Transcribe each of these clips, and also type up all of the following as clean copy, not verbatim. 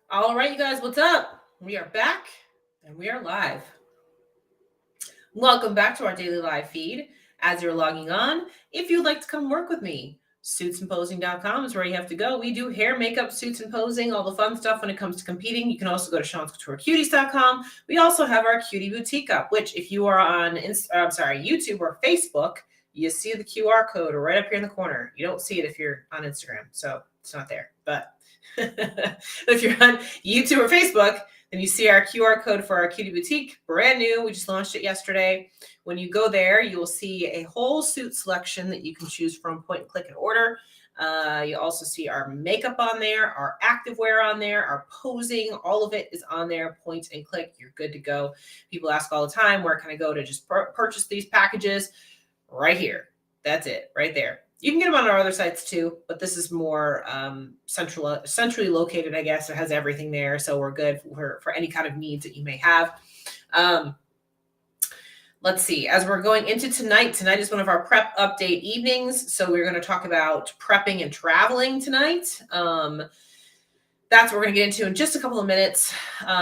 All right, you guys, what's up? We are back and we are live. Welcome back to our daily live feed. As you're logging on, if you'd like to come work with me, suitsandposing.com is where you have to go. We do hair, makeup, suits, and posing, all the fun stuff when it comes to competing. You can also go to Sean'sCoutureCuties.com. We also have our Cutie Boutique up, which if you are on YouTube or Facebook, you see the QR code right up here in the corner. You don't see it if you're on Instagram, so it's not there. But if you're on YouTube or Facebook, then you see our QR code for our Cutie Boutique, brand new. We just launched it yesterday. When you go there, you will see a whole suit selection that you can choose from, point and click and order. You also see our makeup on there, our activewear on there, our posing, all of it is on there, point and click. You're good to go. People ask all the time, where can I go to just purchase these packages? Right here. That's it, right there. You can get them on our other sites too, but this is more centrally located, I guess. It has everything there, so we're good for any kind of needs that you may have. Let's see, as we're going into tonight is one of our prep update evenings, so we're going to talk about prepping and traveling tonight. That's what we're going to get into in just a couple of minutes.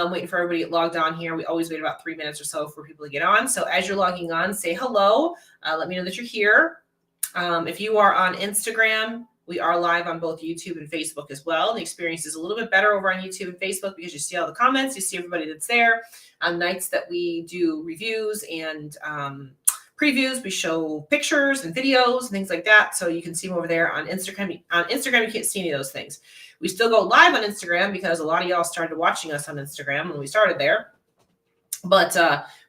Waiting for everybody to get logged on here. We always wait about 3 minutes or so for people to get on. So as you're logging on, say hello. Let me know that you're here. If you are on Instagram, we are live on both YouTube and Facebook as well. The experience is a little bit better over on YouTube and Facebook because you see all the comments, you see everybody that's there. On nights that we do reviews and previews, we show pictures and videos and things like that. So you can see them over there on Instagram. On Instagram, you can't see any of those things. We still go live on Instagram because a lot of y'all started watching us on Instagram when we started there. But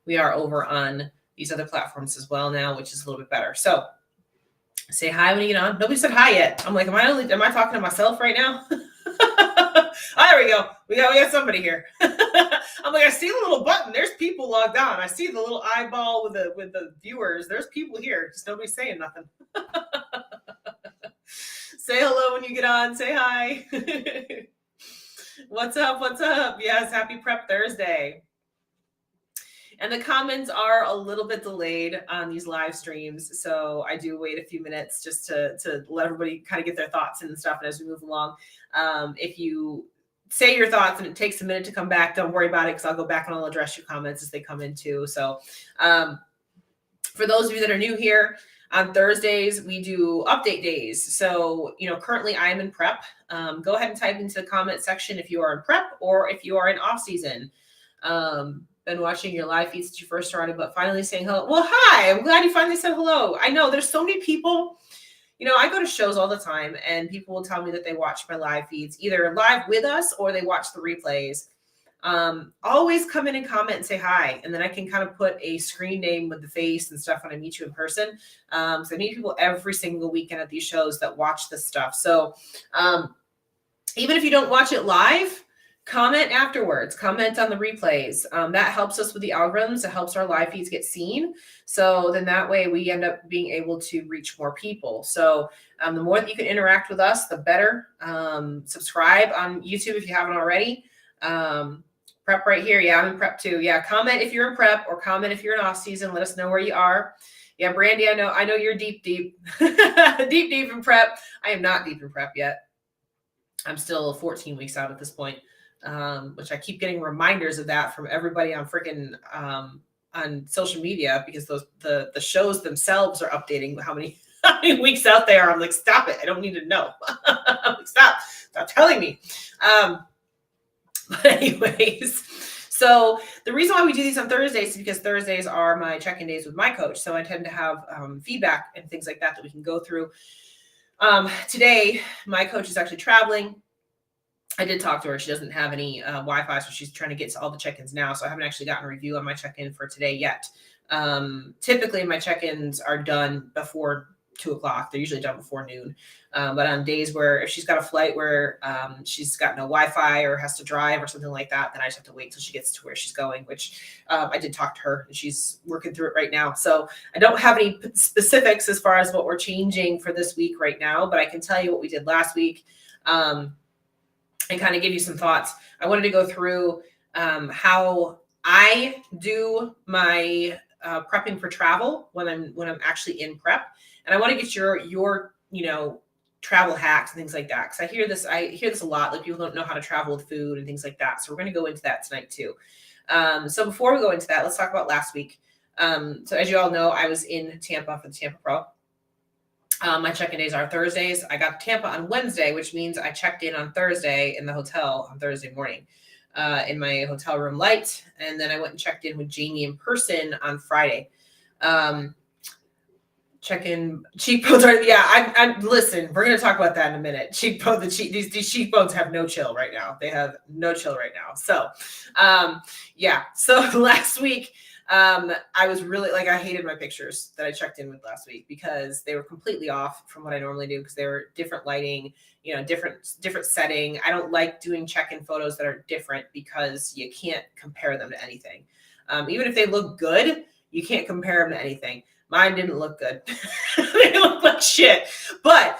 we are over on these other platforms as well now, which is a little bit better. So say hi when you get on. Nobody said hi yet. I'm like, am I talking to myself right now? Oh, there we go. We got somebody here. I'm like, I see the little button. There's people logged on. I see the little eyeball with the viewers. There's people here. Just nobody's saying nothing. Say hello when you get on. Say hi. What's up? What's up? Yes, happy Prep Thursday. And the comments are a little bit delayed on these live streams, so I do wait a few minutes just to let everybody kind of get their thoughts and stuff. And as we move along, if you say your thoughts and it takes a minute to come back, don't worry about it because I'll go back and I'll address your comments as they come in too. So for those of you that are new here, on Thursdays, we do update days. So, currently I am in prep. Go ahead and type into the comment section if you are in prep or if you are in off season. Been watching your live feeds since you first started, but finally saying hello. Well, hi, I'm glad you finally said hello. I know there's so many people, I go to shows all the time and people will tell me that they watch my live feeds, either live with us or they watch the replays. Always come in and comment and say hi. And then I can kind of put a screen name with the face and stuff when I meet you in person. So I meet people every single weekend at these shows that watch this stuff. So even if you don't watch it live, comment afterwards, comment on the replays. That helps us with the algorithms. It helps our live feeds get seen. So then that way we end up being able to reach more people. So the more that you can interact with us, the better. Subscribe on YouTube if you haven't already. Prep right here. Yeah, I'm in prep too. Yeah, comment if you're in prep or comment if you're in off season. Let us know where you are. Yeah, Brandy, I know you're deep, deep in prep. I am not deep in prep yet. I'm still 14 weeks out at this point. Which I keep getting reminders of that from everybody on freaking on social media because the shows themselves are updating how many weeks out there. I'm like, stop it! I don't need to know. Stop telling me. But anyways, so the reason why we do these on Thursdays is because Thursdays are my check-in days with my coach. So I tend to have feedback and things like that we can go through. Today, my coach is actually traveling. I did talk to her. She doesn't have any Wi-Fi, so she's trying to get to all the check-ins now. So I haven't actually gotten a review on my check-in for today yet. Typically, my check-ins are done before 2:00. They're usually done before noon. But on days where if she's got a flight where she's got no Wi-Fi or has to drive or something like that, then I just have to wait till she gets to where she's going, which I did talk to her and she's working through it right now. So I don't have any specifics as far as what we're changing for this week right now, but I can tell you what we did last week. And kind of give you some thoughts. I wanted to go through how I do my prepping for travel when I'm actually in prep, and I want to get your travel hacks and things like that. Cause I hear this a lot. Like people don't know how to travel with food and things like that. So we're going to go into that tonight too. So before we go into that, let's talk about last week. So as you all know, I was in Tampa for the Tampa Pro. My check-in days are Thursdays. I got to Tampa on Wednesday, which means I checked in on Thursday in the hotel on Thursday morning, in my hotel room light. And then I went and checked in with Jamie in person on Friday. Check-in cheekbones are, I listen, we're going to talk about that in a minute. These cheekbones have no chill right now. They have no chill right now. So, so last week, I was really like, I hated my pictures that I checked in with last week because they were completely off from what I normally do because they were different lighting, different setting. I don't like doing check-in photos that are different because you can't compare them to anything. Even if they look good, you can't compare them to anything. Mine didn't look good. They looked like shit. But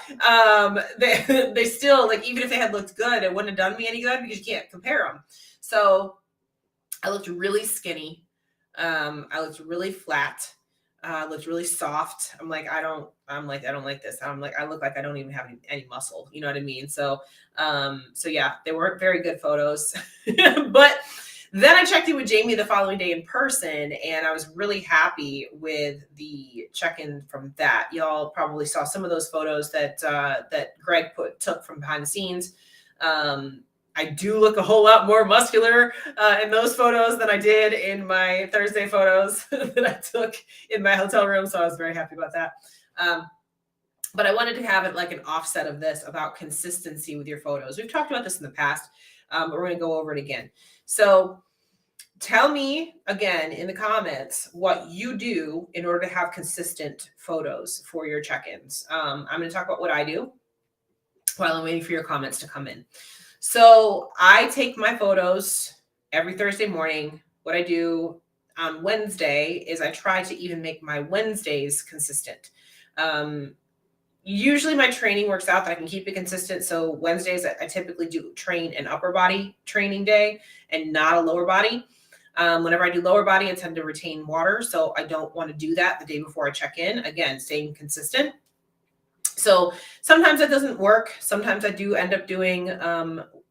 they still, like, even if they had looked good, it wouldn't have done me any good because you can't compare them. So I looked really skinny. I looked really flat. I looked really soft. I don't like this. I look like I don't even have any muscle. You know what I mean? So yeah, they weren't very good photos. But then I checked in with Jamie the following day in person, and I was really happy with the check-in from that. Y'all probably saw some of those photos that Greg took from behind the scenes. I do look a whole lot more muscular in those photos than I did in my Thursday photos that I took in my hotel room. So I was very happy about that. But I wanted to have it like an offset of this about consistency with your photos. We've talked about this in the past, but we're going to go over it again. So tell me again in the comments what you do in order to have consistent photos for your check-ins. I'm going to talk about what I do while I'm waiting for your comments to come in. So I take my photos every Thursday morning. What I do on Wednesday is I try to even make my Wednesdays consistent. Usually my training works out that I can keep it consistent. So Wednesdays, I typically do train an upper body training day and not a lower body. Whenever I do lower body, I tend to retain water. So I don't want to do that the day before I check in. Again, staying consistent. So sometimes that doesn't work. Sometimes I do end up doing,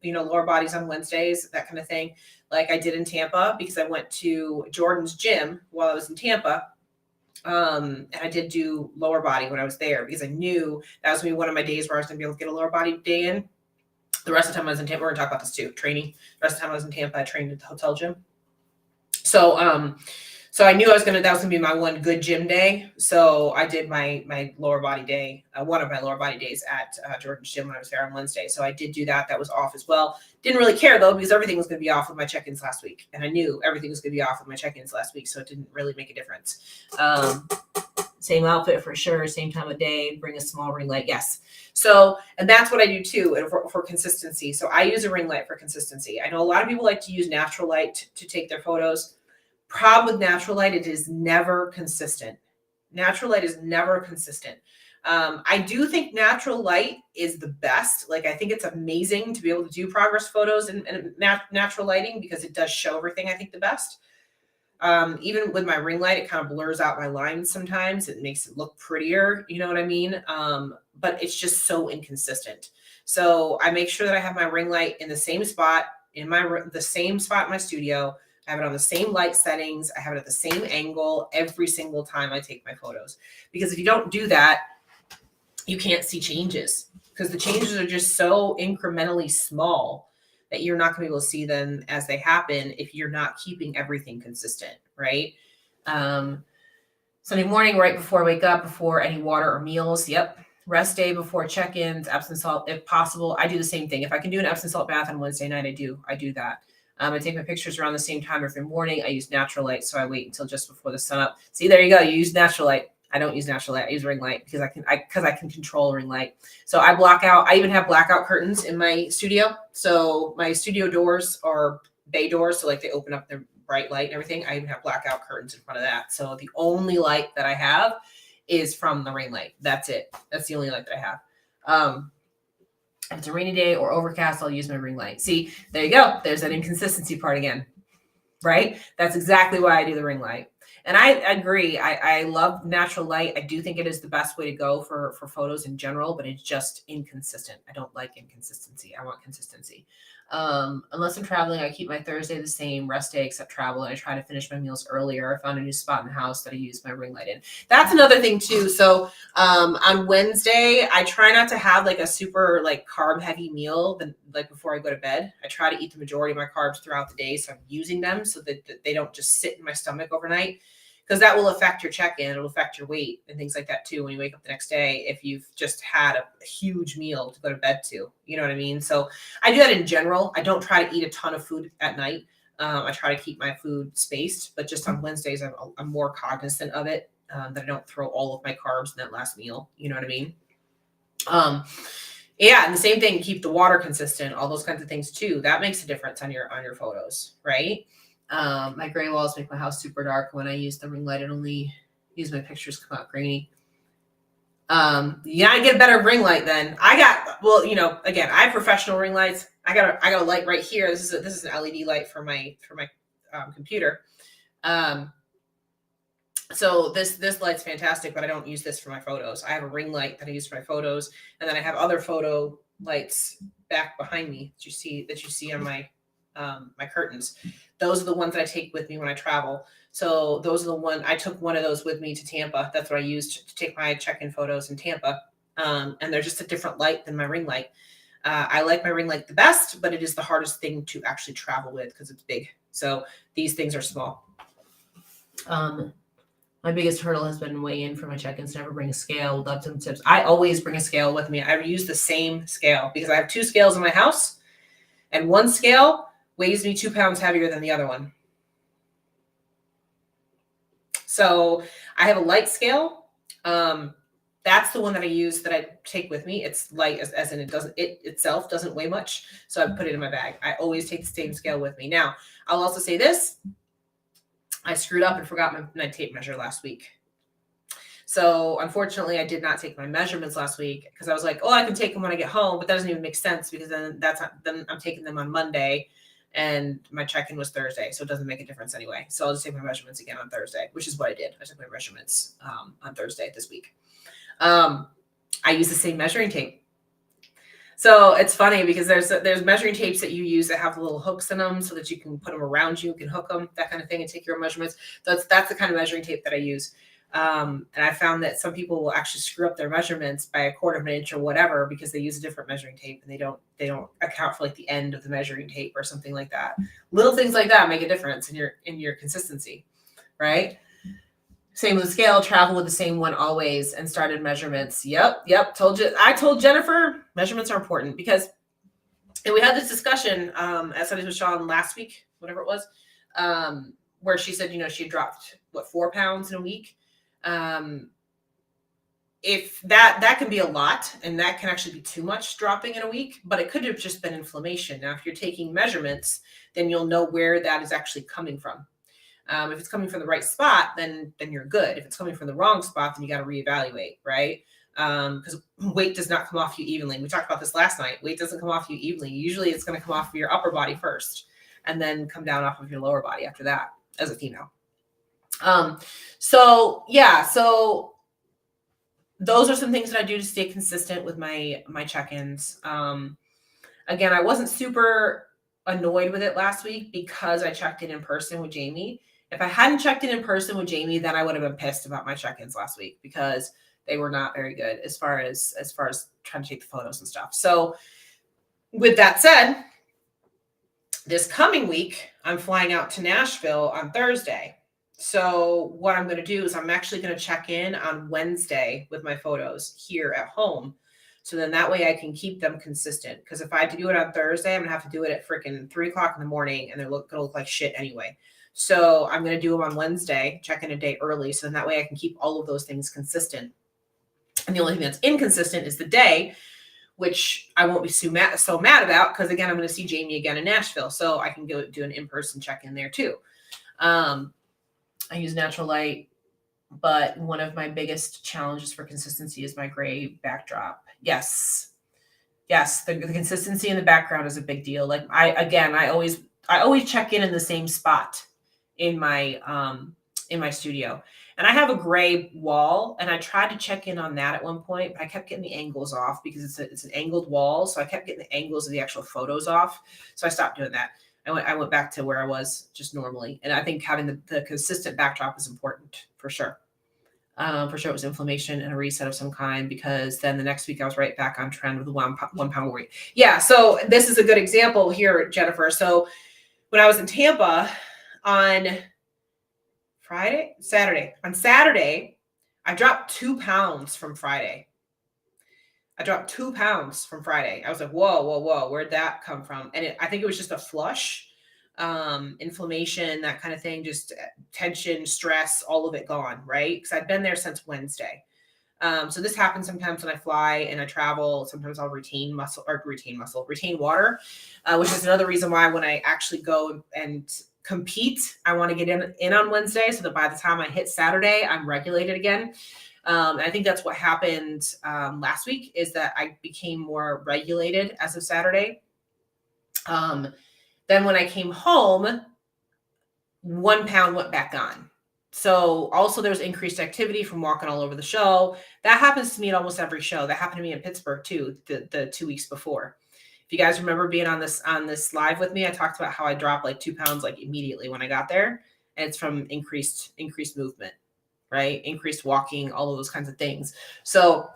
lower bodies on Wednesdays, that kind of thing. Like I did in Tampa because I went to Jordan's gym while I was in Tampa. And I did do lower body when I was there because I knew that was going to be one of my days where I was going to be able to get a lower body day in. The rest of the time I was in Tampa, we're going to talk about this too, training. The rest of the time I was in Tampa, I trained at the hotel gym. So I knew that was going to be my one good gym day. So I did my lower body day, one of my lower body days at Jordan's gym when I was there on Wednesday. So I did do that. That was off as well. Didn't really care though, because everything was going to be off with my check-ins last week. And I knew everything was going to be off with my check-ins last week. So it didn't really make a difference. Same outfit for sure. Same time of day, bring a small ring light. Yes. So, and that's what I do too. And for consistency. So I use a ring light for consistency. I know a lot of people like to use natural light to take their photos. Problem with natural light, it is never consistent. Natural light is never consistent. I do think natural light is the best. Like, I think it's amazing to be able to do progress photos in natural lighting because it does show everything, I think, the best. Even with my ring light, it kind of blurs out my lines sometimes. It makes it look prettier. You know what I mean? But it's just so inconsistent. So I make sure that I have my ring light in the same spot, the same spot in my studio. I have it on the same light settings. I have it at the same angle every single time I take my photos. Because if you don't do that, you can't see changes because the changes are just so incrementally small that you're not going to be able to see them as they happen if you're not keeping everything consistent, right? Sunday morning, right before I wake up, before any water or meals. Yep. Rest day before check-ins, Epsom salt, if possible. I do the same thing. If I can do an Epsom salt bath on Wednesday night, I do that. I take my pictures around the same time every morning. I use natural light, so I wait until just before the sun up. See, there you go. You use natural light. I don't use natural light. I use ring light because I can control ring light. So I block out. I even have blackout curtains in my studio. So my studio doors are bay doors, so like they open up their bright light and everything. I even have blackout curtains in front of that. So the only light that I have is from the ring light. That's it. That's the only light that I have. If it's a rainy day or overcast, I'll use my ring light. See, there you go. There's that inconsistency part again, right? That's exactly why I do the ring light. And I agree. I love natural light. I do think it is the best way to go for photos in general, but it's just inconsistent. I don't like inconsistency. I want consistency. Unless I'm traveling, I keep my Thursday the same, rest day except travel, and I try to finish my meals earlier. I found a new spot in the house that I use my ring light in. That's another thing too. So on Wednesday, I try not to have like a super like carb heavy meal like before I go to bed. I try to eat the majority of my carbs throughout the day, so I'm using them so that they don't just sit in my stomach overnight, because that will affect your check-in. It'll affect your weight and things like that too when you wake up the next day if you've just had a huge meal to go to bed to. You know what I mean? So I do that in general. I don't try to eat a ton of food at night. I try to keep my food spaced, but just on Wednesdays, I'm more cognizant of it, that I don't throw all of my carbs in that last meal. You know what I mean? Yeah, and the same thing, keep the water consistent, all those kinds of things too. That makes a difference on your photos, right? My gray walls make my house super dark. When I use the ring light, it only use my pictures come out grainy. Yeah, I get a better ring light then. Well, again, I have professional ring lights. I got a light right here. This is an LED light for my computer. So this light's fantastic, but I don't use this for my photos. I have a ring light that I use for my photos, and then I have other photo lights back behind me that you see on my my curtains. Those are the ones that I take with me when I travel. So those are the one I took one of those with me to Tampa. That's what I used to take my check-in photos in Tampa. And they're just a different light than my ring light. I like my ring light the best, but it is the hardest thing to actually travel with because it's big. So these things are small. My biggest hurdle has been weighing in for my check-ins. Never bring a scale. Love some tips. I always bring a scale with me. I use the same scale because I have 2 scales in my house, and one scale weighs me 2 pounds heavier than the other one. So I have a light scale. That's the one that I use that I take with me. It's light as in it itself doesn't weigh much. So I put it in my bag. I always take the same scale with me. Now, I'll also say this. I screwed up and forgot my tape measure last week. So unfortunately, I did not take my measurements last week because I was like, oh, I can take them when I get home, but that doesn't even make sense because then I'm taking them on Monday and my check-in was Thursday. So it doesn't make a difference anyway. So I'll just take my measurements again on Thursday, which is what I did. I took my measurements on Thursday this week. I use the same measuring tape. So it's funny because there's measuring tapes that you use that have the little hooks in them so that you can put them around you, can hook them, that kind of thing, and take your measurements. That's the kind of measuring tape that I use. And I found that some people will actually screw up their measurements by 1/4 of an inch or whatever because they use a different measuring tape and they don't account for like the end of the measuring tape or something like that. Little things like that make a difference in your consistency, right? Same with the scale, travel with the same one always, and started measurements. Yep. I told Jennifer measurements are important because, and we had this discussion at Sundays with Sean last week, whatever it was, where she said, she dropped 4 pounds in a week. If that can be a lot, and that can actually be too much dropping in a week, but it could have just been inflammation. Now, if you're taking measurements, then you'll know where that is actually coming from. If it's coming from the right spot, then you're good. If it's coming from the wrong spot, then you got to reevaluate, right? Because weight does not come off you evenly. We talked about this last night. Weight doesn't come off you evenly. Usually it's going to come off of your upper body first and then come down off of your lower body after that as a female. So those are some things that I do to stay consistent with my check-ins. Again, I wasn't super annoyed with it last week because I checked in person with Jamie. If I hadn't checked in person with Jamie, then I would have been pissed about my check-ins last week because they were not very good as far as trying to take the photos and stuff. So with that said, this coming week, I'm flying out to Nashville on Thursday. So what I'm going to do is I'm actually going to check in on Wednesday with my photos here at home. So then that way I can keep them consistent. Because if I have to do it on Thursday, I'm going to have to do it at freaking 3:00 in the morning and they're going to look like shit anyway. So I'm going to do them on Wednesday, check in a day early. So then that way I can keep all of those things consistent. And the only thing that's inconsistent is the day, which I won't be so mad about because, again, I'm going to see Jamie again in Nashville. So I can go do an in-person check-in there too. I use natural light, but one of my biggest challenges for consistency is my gray backdrop. Yes, the consistency in the background is a big deal. Like I always check in the same spot in my in my studio. And I have a gray wall, and I tried to check in on that at one point, but I kept getting the angles off because it's an angled wall. So I kept getting the angles of the actual photos off. So I stopped doing that. I went back to where I was just normally. And I think having the consistent backdrop is important for sure. For sure, it was inflammation and a reset of some kind, because then the next week I was right back on trend with the 1 pound weight. Yeah. So this is a good example here, Jennifer. So when I was in Tampa on Saturday, I dropped 2 pounds from Friday. I was like, whoa, where'd that come from? And I think it was just a flush, inflammation, that kind of thing, just tension, stress, all of it gone, right? Because I'd been there since Wednesday. So this happens sometimes when I fly and I travel. Sometimes I'll retain water, which is another reason why when I actually go and compete, I want to get in on Wednesday so that by the time I hit Saturday, I'm regulated again. And I think that's what happened last week, is that I became more regulated as of Saturday. Then when I came home, 1 pound went back on. So also there's increased activity from walking all over the show. That happens to me at almost every show. That happened to me in Pittsburgh too, the 2 weeks before. If you guys remember being on this live with me, I talked about how I dropped like 2 pounds like immediately when I got there. And it's from increased movement, right? Increased walking, all of those kinds of things. So,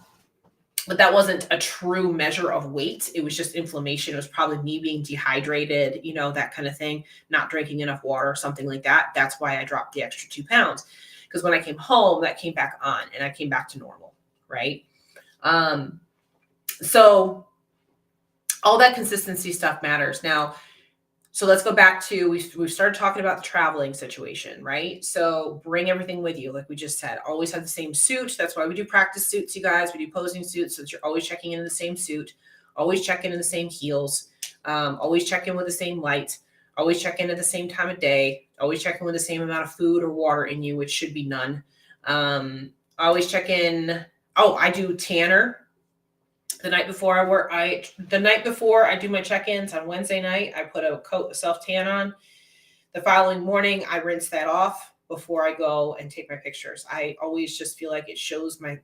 but that wasn't a true measure of weight. It was just inflammation. It was probably me being dehydrated, that kind of thing, not drinking enough water, something like that. That's why I dropped the extra 2 pounds. Because when I came home, that came back on and I came back to normal, right? So all that consistency stuff matters. Now, so let's go back to, we've started talking about the traveling situation, right? So bring everything with you. Like we just said, always have the same suit. That's why we do practice suits, you guys. We do posing suits so that you're always checking in the same suit, always check in the same heels, always check in with the same light, always check in at the same time of day, always check in with the same amount of food or water in you, which should be none. Always check in. Oh, I do tanner. The night before I do my check-ins on Wednesday night, I put a coat of self-tan on. The following morning, I rinse that off before I go and take my pictures. I always just feel like it shows my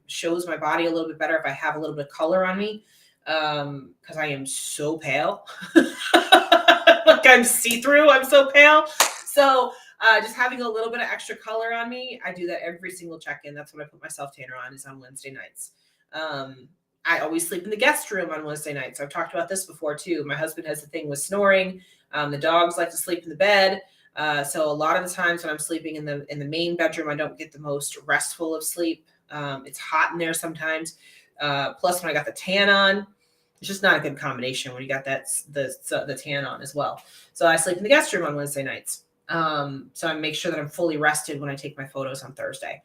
body a little bit better if I have a little bit of color on me, because I am so pale. Like I'm see-through. I'm so pale. So just having a little bit of extra color on me, I do that every single check-in. That's when I put my self-tanner on, is on Wednesday nights. I always sleep in the guest room on Wednesday nights. I've talked about this before too. My husband has the thing with snoring. The dogs like to sleep in the bed. So a lot of the times when I'm sleeping in the main bedroom, I don't get the most restful of sleep. It's hot in there sometimes. Plus when I got the tan on, it's just not a good combination when you got the tan on as well. So I sleep in the guest room on Wednesday nights. So I make sure that I'm fully rested when I take my photos on Thursday.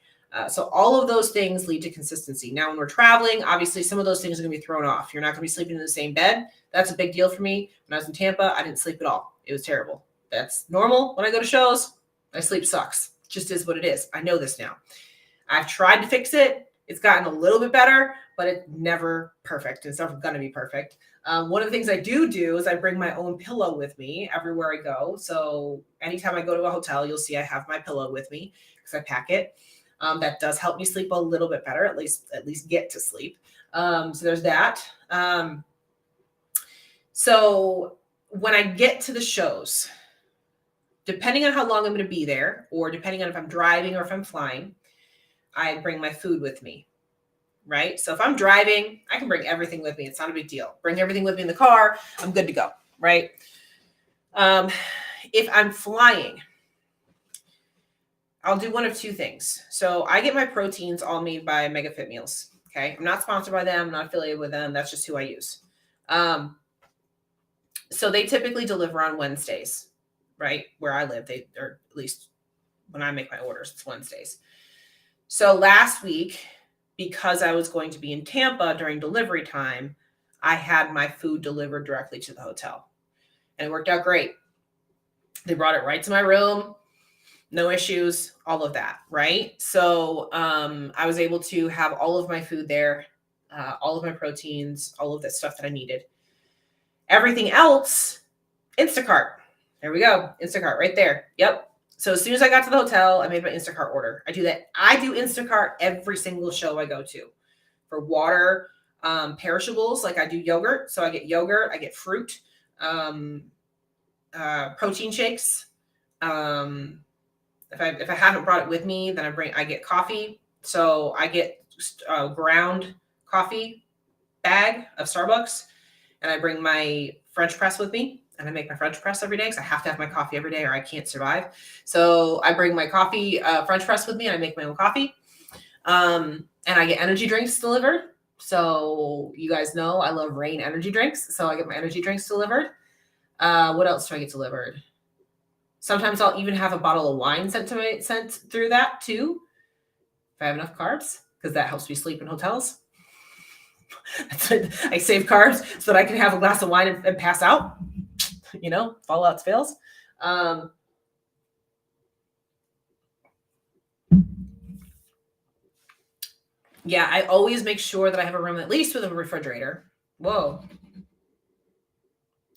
So all of those things lead to consistency. Now, when we're traveling, obviously some of those things are going to be thrown off. You're not going to be sleeping in the same bed. That's a big deal for me. When I was in Tampa, I didn't sleep at all. It was terrible. That's normal. When I go to shows, my sleep sucks. It just is what it is. I know this now. I've tried to fix it. It's gotten a little bit better, but it's never perfect. It's never going to be perfect. One of the things I do is I bring my own pillow with me everywhere I go. So anytime I go to a hotel, you'll see I have my pillow with me because I pack it. That does help me sleep a little bit better, at least get to sleep. So there's that. So when I get to the shows, depending on how long I'm going to be there, or depending on if I'm driving or if I'm flying, I bring my food with me, right? So if I'm driving, I can bring everything with me. It's not a big deal. Bring everything with me in the car. I'm good to go, right? If I'm flying, I'll do one of two things. So I get my proteins all made by Mega Fit Meals. Okay. I'm not sponsored by them. I'm not affiliated with them. That's just who I use. So they typically deliver on Wednesdays, right? Where I live, or at least when I make my orders, it's Wednesdays. So last week, because I was going to be in Tampa during delivery time, I had my food delivered directly to the hotel, and it worked out great. They brought it right to my room. No issues, all of that, right? So I was able to have all of my food there, all of my proteins, all of that stuff that I needed. Everything else, Instacart. There we go. Instacart right there. Yep. So as soon as I got to the hotel, I made my Instacart order. I do that. I do Instacart every single show I go to for water, perishables. Like I do yogurt. So I get yogurt, I get fruit, protein shakes. If I haven't brought it with me, then I get coffee. So I get ground coffee bag of Starbucks, and I bring my French press with me, and I make my French press every day because I have to have my coffee every day or I can't survive. So I bring my coffee French press with me, and I make my own coffee. And I get energy drinks delivered. So you guys know I love Rain energy drinks. So I get my energy drinks delivered. What else do I get delivered? Sometimes I'll even have a bottle of wine sent through that too, if I have enough carbs, because that helps me sleep in hotels. I save carbs so that I can have a glass of wine and pass out. Fallout fails. Yeah, I always make sure that I have a room at least with a refrigerator. Whoa.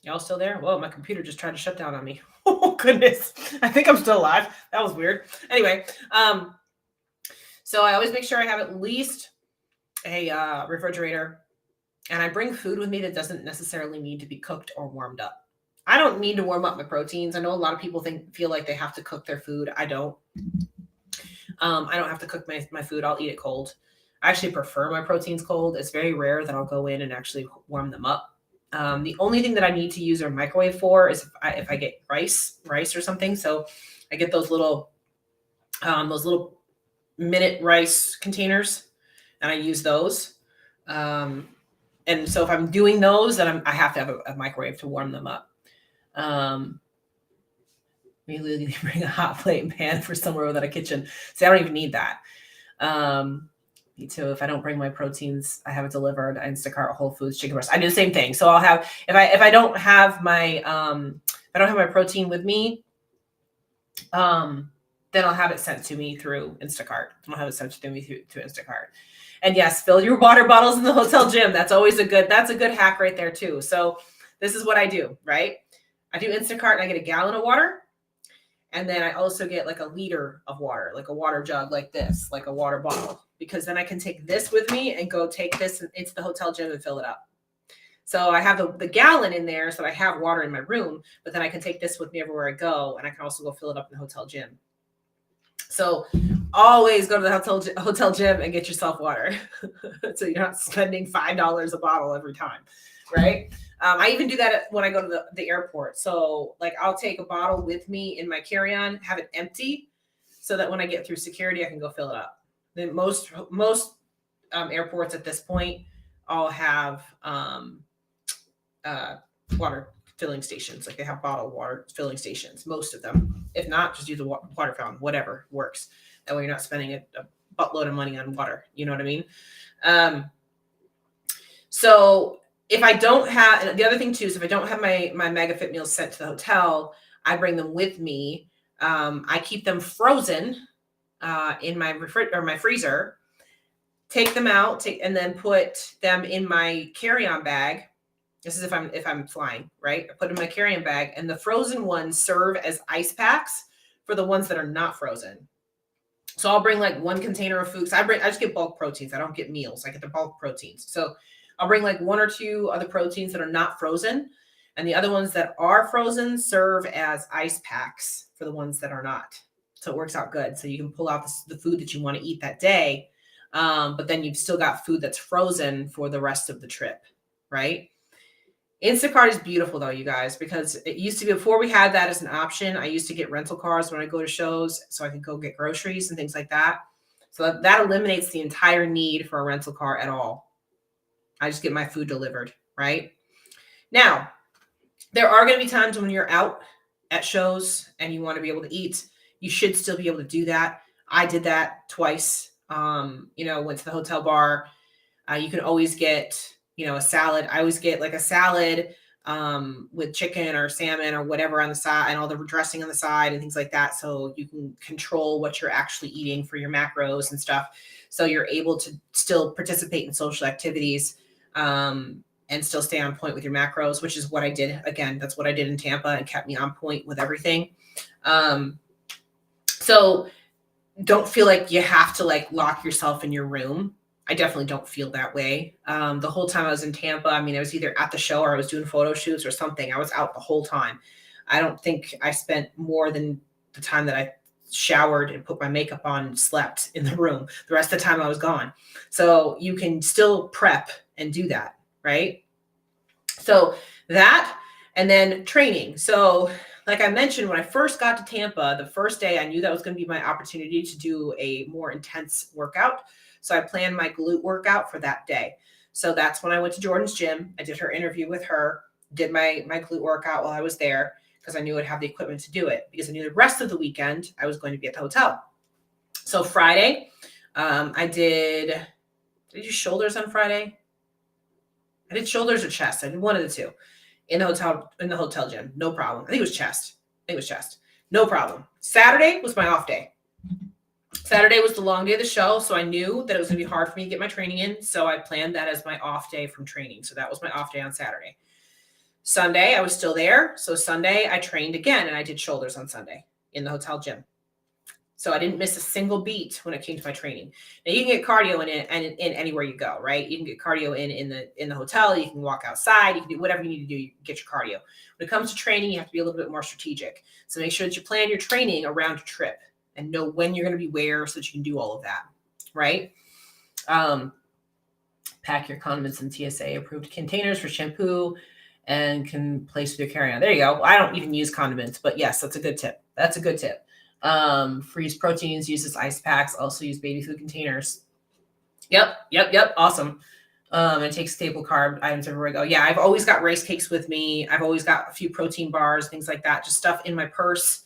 Y'all still there? Whoa, my computer just tried to shut down on me. Oh, goodness. I think I'm still alive. That was weird. Anyway, so I always make sure I have at least a refrigerator, and I bring food with me that doesn't necessarily need to be cooked or warmed up. I don't need to warm up my proteins. I know a lot of people feel like they have to cook their food. I don't. I don't have to cook my food. I'll eat it cold. I actually prefer my proteins cold. It's very rare that I'll go in and actually warm them up. The only thing that I need to use a microwave for is if I get rice or something. So I get those little minute rice containers, and I use those. And so if I'm doing those, then I have to have a microwave to warm them up. Maybe bring a hot plate and pan for somewhere without a kitchen. See, I don't even need that. Me too. If I don't bring my proteins, I have it delivered. Instacart, Whole Foods, chicken breast. I do the same thing. So I'll have if I don't have my protein with me, then I'll have it sent to me through Instacart. I'll have it sent to me through Instacart. And yes, fill your water bottles in the hotel gym. That's a good hack right there too. So this is what I do, right? I do Instacart and I get a gallon of water. And then I also get like a liter of water, like a water jug like this, like a water bottle, because then I can take this with me and go take this into the hotel gym and fill it up. So I have the gallon in there so that I have water in my room, but then I can take this with me everywhere I go, and I can also go fill it up in the hotel gym. So always go to the hotel gym and get yourself water. So you're not spending $5 a bottle every time, right? I even do that when I go to the airport. So like I'll take a bottle with me in my carry-on, have it empty, so that when I get through security, I can go fill it up. Then most airports at this point all have water filling stations. Like they have bottled water filling stations, most of them. If not, just use a water fountain, whatever works. That way you're not spending a buttload of money on water. You know what I mean? So if I don't have, and the other thing too is if I don't have my MegaFit meals sent to the hotel, I bring them with me. I keep them frozen in my freezer. Take them out, and then put them in my carry-on bag. This is if I'm flying, right? I put in my carry-on bag, and the frozen ones serve as ice packs for the ones that are not frozen. So I'll bring like one container of food. I just get bulk proteins. I don't get meals. I get the bulk proteins. So I'll bring like one or two other proteins that are not frozen, and the other ones that are frozen serve as ice packs for the ones that are not. So it works out good. So you can pull out the food that you want to eat that day, but then you've still got food that's frozen for the rest of the trip, right? Instacart is beautiful though, you guys, because it used to be, before we had that as an option, I used to get rental cars when I go to shows so I could go get groceries and things like that. So that eliminates the entire need for a rental car at all. I just get my food delivered, right? Now, there are going to be times when you're out at shows and you want to be able to eat. You should still be able to do that. I did that twice. Went to the hotel bar. You can always get, a salad. I always get like a salad with chicken or salmon or whatever on the side, and all the dressing on the side and things like that. So you can control what you're actually eating for your macros and stuff. So you're able to still participate in social activities and still stay on point with your macros, which is what I did. Again, that's what I did in Tampa and kept me on point with everything. So don't feel like you have to like lock yourself in your room. I definitely don't feel that way. The whole time I was in Tampa, I mean, I was either at the show or I was doing photo shoots or something. I was out the whole time. I don't think I spent more than the time that I showered and put my makeup on and slept in the room. The rest of the time I was gone. So you can still prep and do that, right? So that, and then training. So like I mentioned, when I first got to Tampa, the first day I knew that was going to be my opportunity to do a more intense workout. So I planned my glute workout for that day. So that's when I went to Jordan's gym. I did her interview with her, did my glute workout while I was there because I knew I'd have the equipment to do it because I knew the rest of the weekend I was going to be at the hotel. So Friday, I did I do shoulders on Friday? I did shoulders or chest. I did one of the two in the hotel gym. No problem. I think it was chest. No problem. Saturday was my off day. Saturday was the long day of the show, so I knew that it was going to be hard for me to get my training in, so I planned that as my off day from training. So that was my off day on Saturday. Sunday, I was still there. So Sunday, I trained again, and I did shoulders on Sunday in the hotel gym. So I didn't miss a single beat when it came to my training. Now you can get cardio in it and in anywhere you go, right? You can get cardio in the hotel. You can walk outside. You can do whatever you need to do. You can get your cardio. When it comes to training, you have to be a little bit more strategic. So make sure that you plan your training around your trip and know when you're going to be where so that you can do all of that, right? Pack your condiments in TSA approved containers for shampoo and can place with your carry-on. There you go. I don't even use condiments, but yes, that's a good tip. Freeze proteins, uses ice packs, also use baby food containers. Yep. Awesome. And take staple carb items everywhere I go. Yeah, I've always got rice cakes with me. I've always got a few protein bars, things like that, just stuff in my purse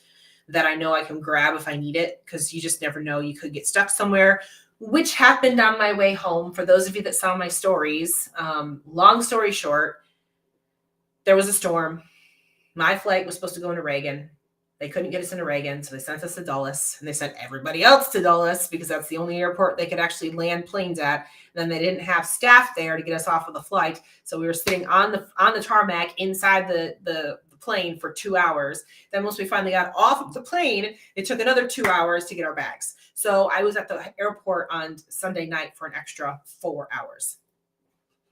that I know I can grab if I need it, because you just never know. You could get stuck somewhere, which happened on my way home. For those of you that saw my stories, long story short, there was a storm. My flight was supposed to go into Reagan. They couldn't get us into Reagan, so they sent us to Dulles, and they sent everybody else to Dulles because that's the only airport they could actually land planes at. And then they didn't have staff there to get us off of the flight, so we were sitting on the tarmac inside the plane for 2 hours. Then once we finally got off of the plane, it took another 2 hours to get our bags. So I was at the airport on Sunday night for an extra 4 hours.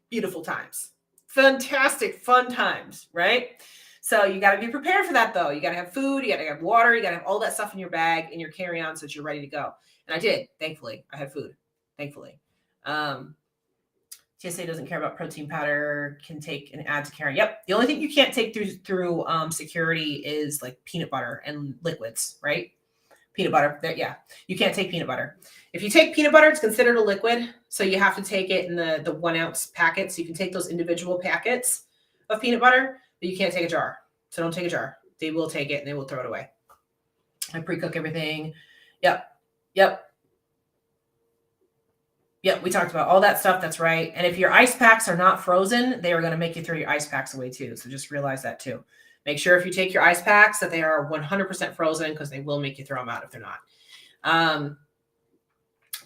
Beautiful times. Fantastic, fun times, right? So you got to be prepared for that, though. You got to have food, you got to have water, you got to have all that stuff in your bag, in your carry-on, so that you're ready to go. And I did, thankfully. I had food, thankfully. TSA doesn't care about protein powder, can take and add to carry. Yep. The only thing you can't take through security is like peanut butter and liquids, right? Peanut butter. Yeah. You can't take peanut butter. If you take peanut butter, it's considered a liquid. So you have to take it in the 1 ounce packet. So you can take those individual packets of peanut butter, but you can't take a jar. So don't take a jar. They will take it and they will throw it away. I pre-cook everything. Yep. We talked about all that stuff. That's right. And if your ice packs are not frozen, they are going to make you throw your ice packs away too. So just realize that too. Make sure if you take your ice packs that they are 100% frozen, because they will make you throw them out if they're not.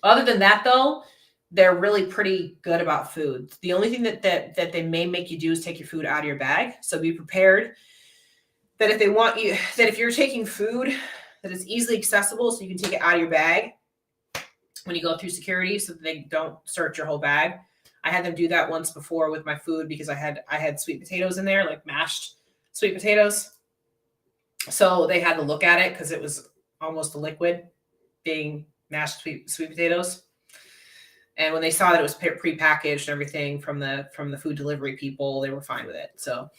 Other than that, though, they're really pretty good about food. The only thing that they may make you do is take your food out of your bag. So be prepared that if you're taking food that is easily accessible, so you can take it out of your bag when you go through security, so that they don't search your whole bag. I had them do that once before with my food because I had sweet potatoes in there, like mashed sweet potatoes. So they had to look at it because it was almost a liquid, being mashed sweet potatoes. And when they saw that it was prepackaged and everything from the food delivery people, they were fine with it. So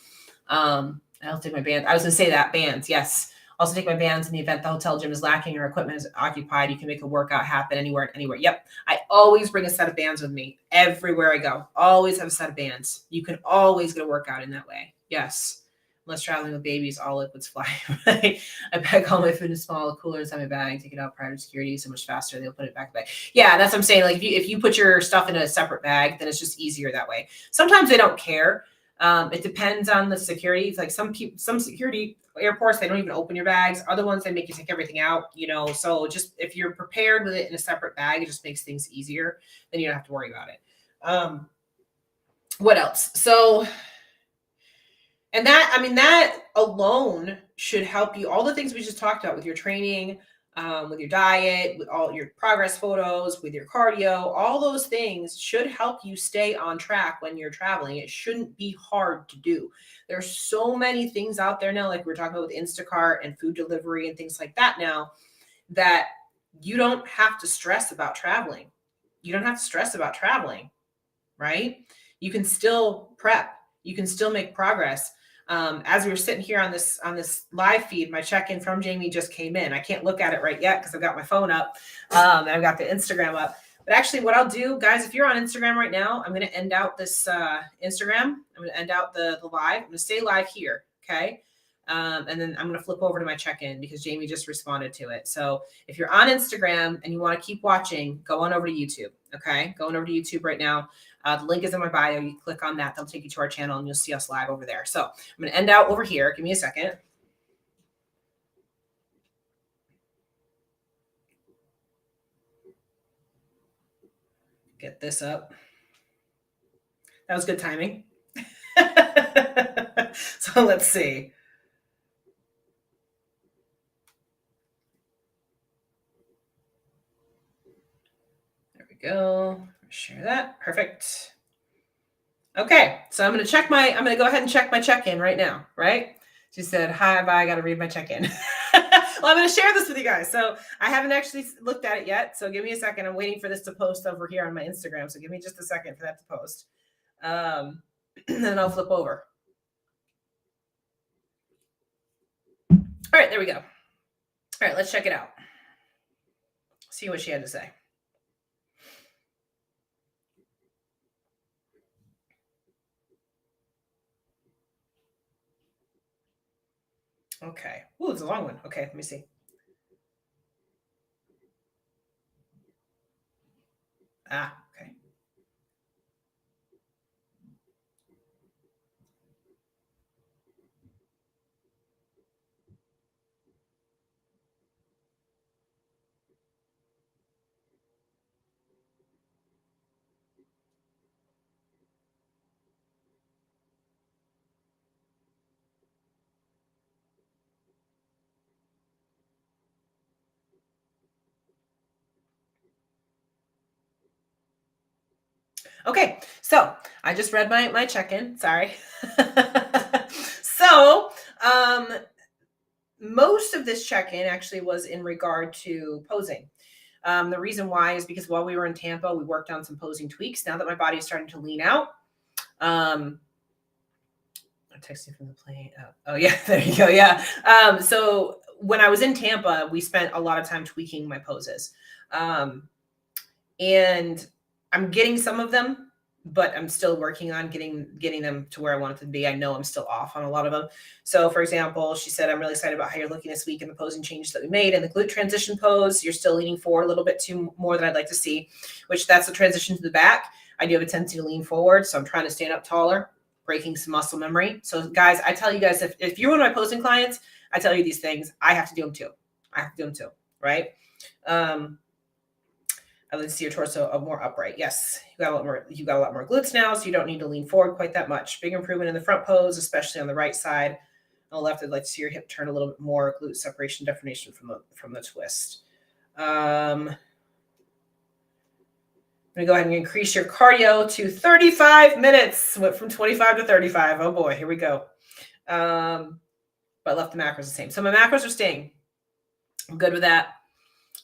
I'll take my bands. I was going to say that bands. Yes. Also take my bands in the event the hotel gym is lacking or equipment is occupied. You can make a workout happen anywhere. Yep. I always bring a set of bands with me everywhere I go. Always have a set of bands. You can always get a workout in that way. Yes. Unless traveling with babies, all liquids fly. Right? I pack all my food in small coolers on my bag, take it out prior to security so much faster. They'll put it back in the bag. Yeah, that's what I'm saying. Like if you put your stuff in a separate bag, then it's just easier that way. Sometimes they don't care. It depends on the security. It's like some security airports, they don't even open your bags. Other ones, they make you take everything out, so just if you're prepared with it in a separate bag, it just makes things easier. Then you don't have to worry about it. What else? So, and that alone should help you. All the things we just talked about with your training, with your diet, with all your progress photos, with your cardio. All those things should help you stay on track when you're traveling. It shouldn't be hard to do. There's so many things out there now, like we're talking about with Instacart and food delivery and things like that now, that you don't have to stress about traveling. You don't have to stress about traveling, right? You can still prep. You can still make progress. As we were sitting here on this live feed, my check-in from Jamie just came in. I can't look at it right yet because I've got my phone up and I've got the Instagram up. But actually, what I'll do, guys, if you're on Instagram right now, I'm going to end out this Instagram. I'm going to end out the live. I'm going to stay live here, okay? And then I'm going to flip over to my check-in because Jamie just responded to it. So if you're on Instagram and you want to keep watching, go on over to YouTube, okay? Going over to YouTube right now. The link is in my bio. You click on that. They'll take you to our channel and you'll see us live over there. So I'm going to end out over here. Give me a second. Get this up. That was good timing. So let's see. There we go. Share that. Perfect. Okay, so I'm going to go ahead and check my check-in right now, right? She said, hi, bye, I got to read my check-in. Well, I'm going to share this with you guys. So I haven't actually looked at it yet. So give me a second. I'm waiting for this to post over here on my Instagram. So give me just a second for that to post. And then I'll flip over. All right, there we go. All right, let's check it out. See what she had to say. Okay. Ooh, it's a long one. Okay, let me see. Okay. Okay, so I just read my check-in. Sorry. So most of this check-in actually was in regard to posing. The reason why is because while we were in Tampa, we worked on some posing tweaks. Now that my body is starting to lean out, I'm texting from the plane. Oh yeah, there you go. Yeah. So when I was in Tampa, we spent a lot of time tweaking my poses. And I'm getting some of them, but I'm still working on getting them to where I want it to be. I know I'm still off on a lot of them. So for example, she said, I'm really excited about how you're looking this week and the posing changes that we made. And the glute transition pose, you're still leaning forward a little bit too more than I'd like to see, which that's the transition to the back. I do have a tendency to lean forward. So I'm trying to stand up taller, breaking some muscle memory. So guys, I tell you guys, if you're one of my posing clients, I tell you these things, I have to do them too. Right? I like to see your torso more upright. Yes, you got a lot more glutes now, so you don't need to lean forward quite that much. Big improvement in the front pose, especially on the right side. On the left, I'd like to see your hip turn a little bit more. Glute separation definition from the twist. I'm gonna go ahead and increase your cardio to 35 minutes. Went from 25 to 35. Oh boy, here we go. But left the macros the same. So my macros are staying. I'm good with that.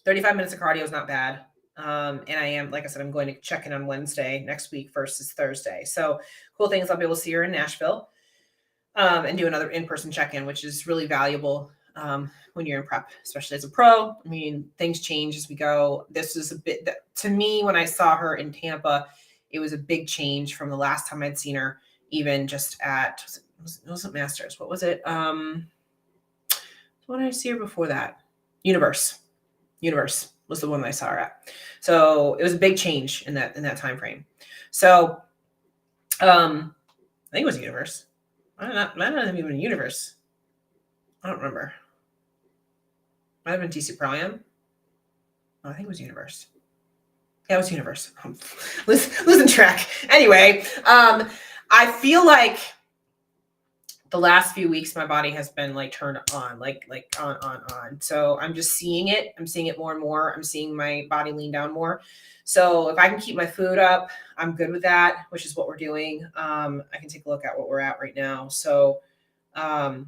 35 minutes of cardio is not bad. And I am, like I said, I'm going to check in on Wednesday next week versus Thursday. So cool thing is I'll be able to see her in Nashville and do another in-person check-in, which is really valuable when you're in prep, especially as a pro. I mean, things change as we go. This is a bit, to me, when I saw her in Tampa, it was a big change from the last time I'd seen her, even just at, it wasn't Masters. What was it? What did I see her before that? Universe was the one that I saw her at. So it was a big change in that time frame. So I think it was Universe. I don't know even a Universe. I don't remember. Might have been TC Pro Am. Oh, I think it was Universe. Yeah, it was Universe. Losing track. Anyway, I feel like the last few weeks, my body has been like turned on, like on. So I'm just seeing it. I'm seeing it more and more. I'm seeing my body lean down more. So if I can keep my food up, I'm good with that, which is what we're doing. I can take a look at what we're at right now. So I've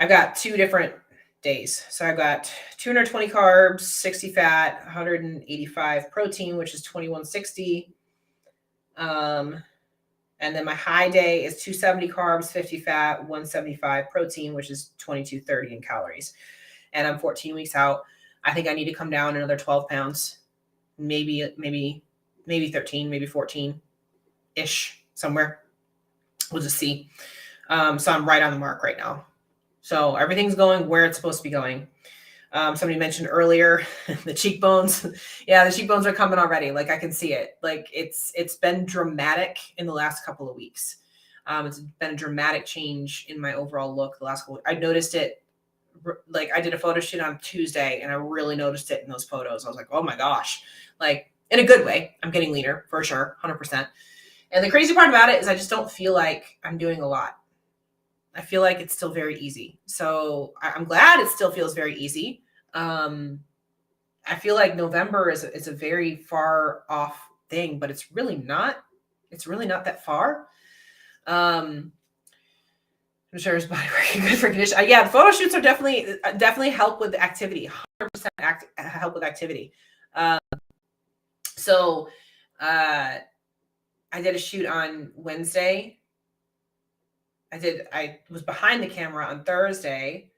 got 2 different days. So I've got 220 carbs, 60 fat, 185 protein, which is 2160. And then my high day is 270 carbs, 50 fat, 175 protein, which is 2230 in calories. And I'm 14 weeks out. I think I need to come down another 12 pounds, maybe 13, maybe 14 ish somewhere. We'll just see. So I'm right on the mark right now. So everything's going where it's supposed to be going. Somebody mentioned earlier the cheekbones. Yeah, the cheekbones are coming already. Like I can see it. Like it's been dramatic in the last couple of weeks. It's been a dramatic change in my overall look the last couple. I noticed it. Like I did a photo shoot on Tuesday, and I really noticed it in those photos. I was like, oh my gosh, like in a good way. I'm getting leaner for sure, 100%. And the crazy part about it is I just don't feel like I'm doing a lot. I feel like it's still very easy. So I'm glad it still feels very easy. I feel like November is a very far off thing, but it's really not. It's really not that far. I'm sure his body working good for condition. Yeah, the photo shoots are definitely help with activity. 100% help with activity. So I did a shoot on Wednesday. I was behind the camera on Thursday,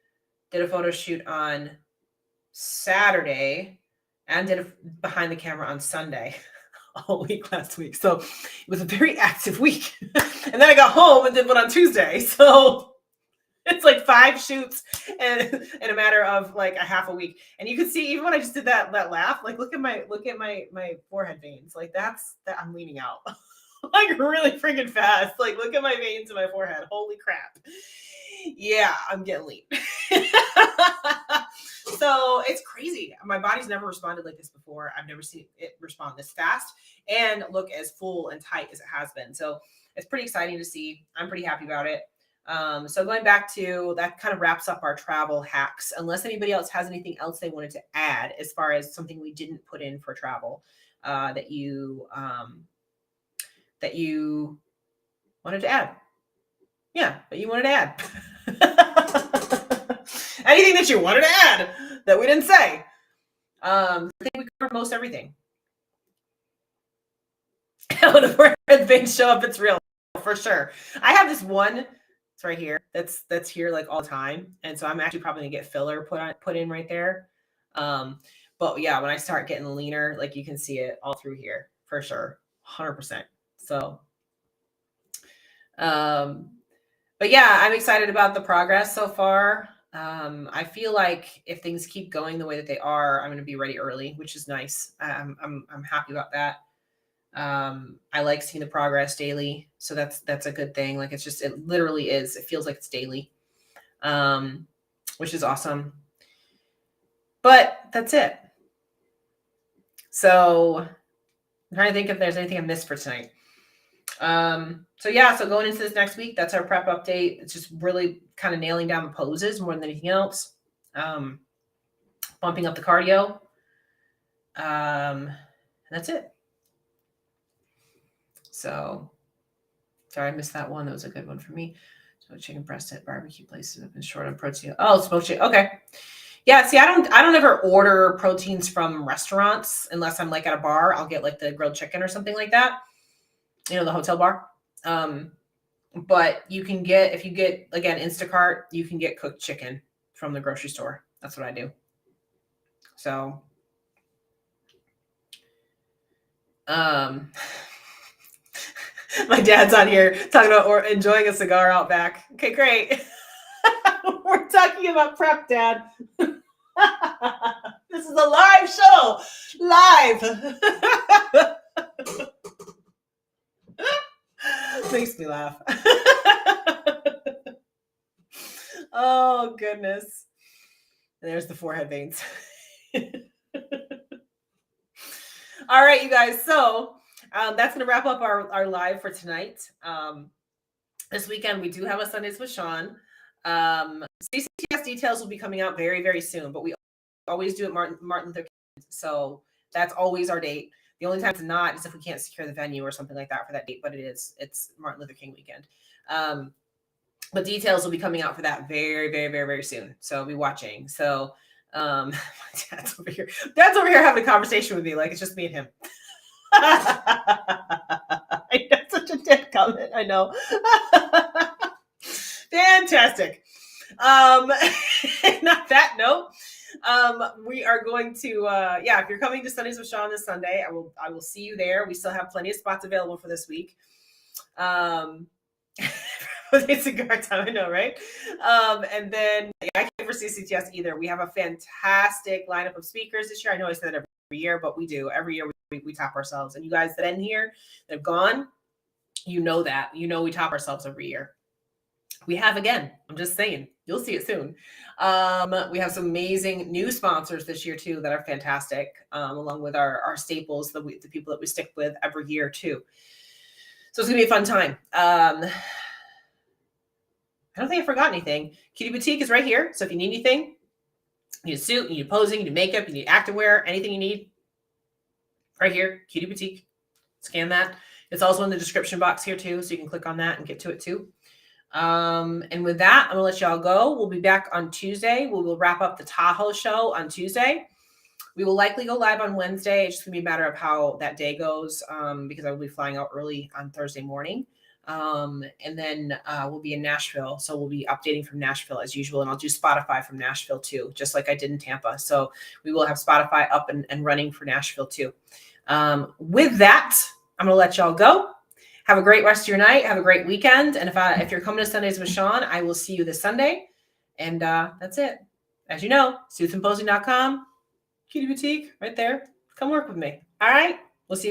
did a photo shoot on Saturday, and did a behind the camera on Sunday all week last week. So it was a very active week. And then I got home and did one on Tuesday. So it's like 5 shoots in a matter of like a half a week. And you can see even when I just did that laugh, like look at my forehead veins. Like that I'm leaning out. Like really freaking fast. Like look at my veins in my forehead. Holy crap. Yeah, I'm getting lean. So it's crazy. My body's never responded like this before. I've never seen it respond this fast and look as full and tight as it has been. So it's pretty exciting to see. I'm pretty happy about it. So going back to that kind of wraps up our travel hacks, unless anybody else has anything else they wanted to add as far as something we didn't put in for travel that you wanted to add. Yeah, that you wanted to add. Anything that you wanted to add that we didn't say. I think we covered most everything. When the forehead veins show up, it's real for sure. I have this one. It's right here. That's here like all the time, and so I'm actually probably gonna get filler put in right there. But yeah, when I start getting leaner, like you can see it all through here for sure, 100%. So, but yeah, I'm excited about the progress so far. I feel like if things keep going the way that they are, I'm going to be ready early, which is nice. I'm happy about that. I like seeing the progress daily, so that's a good thing. Like it literally is. It feels like it's daily, which is awesome. But that's it. So I'm trying to think if there's anything I missed for tonight. So yeah, so going into this next week, that's our prep update. It's just really kind of nailing down the poses more than anything else. Bumping up the cardio. That's it. So sorry, I missed that one. That was a good one for me. So chicken breast at barbecue places have been short on protein. Oh, smoked chicken. Okay. Yeah, see, I don't ever order proteins from restaurants unless I'm like at a bar. I'll get like the grilled chicken or something like that. You know, the hotel bar. But you can get, if you get, again, Instacart, you can get cooked chicken from the grocery store. That's what I do. So, my dad's on here talking about or enjoying a cigar out back. Okay, great. We're talking about prep, Dad. This is a live show. Live. Makes me laugh. Oh, goodness. And there's the forehead veins. All right, you guys. So that's going to wrap up our live for tonight. This weekend, we do have a Sundays with Sean. CCTS details will be coming out very, very soon, but we always do it Martin Luther King. So that's always our date. The only time it's not is if we can't secure the venue or something like that for that date, but it's Martin Luther King weekend. But details will be coming out for that very, very, very, very soon. So be watching. So my dad's over here. Dad's over here having a conversation with me like it's just me and him. That's such a dead comment. I know. Fantastic. On that note, we are going to if you're coming to Sundays with Sean this Sunday, I will see you there. We still have plenty of spots available for this week. It's a cigar time, I know, right? And then I can't for CCTS either. We have a fantastic lineup of speakers this year. I know I say that every year, but we do. Every year we top ourselves. And you guys that end here, that have gone, you know that. You know we top ourselves every year. We have again. I'm just saying. You'll see it soon. We have some amazing new sponsors this year too that are fantastic, along with our staples, the people that we stick with every year too. So it's gonna be a fun time. I don't think I forgot anything. Cutie Boutique is right here. So if you need anything, you need a suit, you need posing, you need makeup, you need activewear, anything you need, right here, Cutie Boutique. Scan that. It's also in the description box here too, so you can click on that and get to it too. And with that, I'm gonna let y'all go. We'll be back on Tuesday. We will wrap up the Tahoe show on Tuesday. We will likely go live on Wednesday. It's just gonna be a matter of how that day goes, because I will be flying out early on Thursday morning. And then we'll be in Nashville. So we'll be updating from Nashville as usual. And I'll do Spotify from Nashville too, just like I did in Tampa. So we will have Spotify up and running for Nashville too. With that, I'm gonna let y'all go. Have a great rest of your night. Have a great weekend. And if you're coming to Sundays with Sean, I will see you this Sunday. And that's it. As you know, suitsandposing.com, Cutie Boutique, right there. Come work with me. All right. We'll see you.